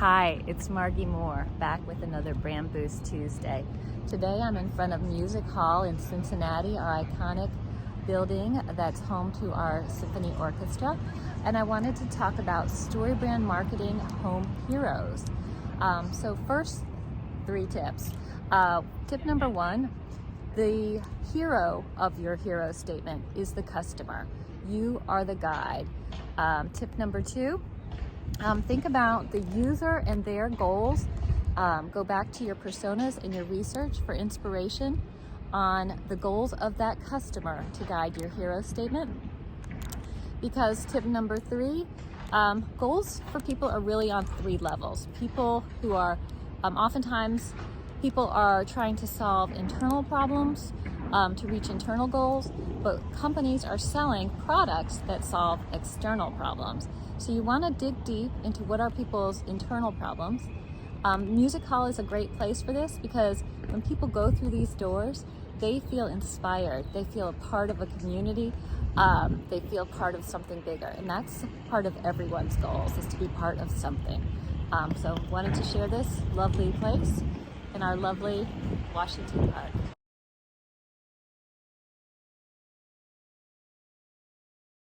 Hi, it's Margee Moore, back with another Brand Boost Tuesday. Today I'm in front of Music Hall in Cincinnati, our iconic building that's home to our symphony orchestra, and I wanted to talk about story brand marketing home heroes. So first, 3 tips. Tip number 1, the hero of your hero statement is the customer. You are the guide. Tip number 2, think about the user and their goals. Go back to your personas and your research for inspiration on the goals of that customer to guide your hero statement. Because tip number 3, goals for people are really on 3 levels. People who are, oftentimes people are trying to solve internal problems to reach internal goals, but companies are selling products that solve external problems. So you want to dig deep into what are people's internal problems. Music Hall is a great place for this because when people go through these doors, they feel inspired. They feel a part of a community. They feel part of something bigger. And that's part of everyone's goals, is to be part of something. So wanted to share this lovely place in our lovely Washington Park.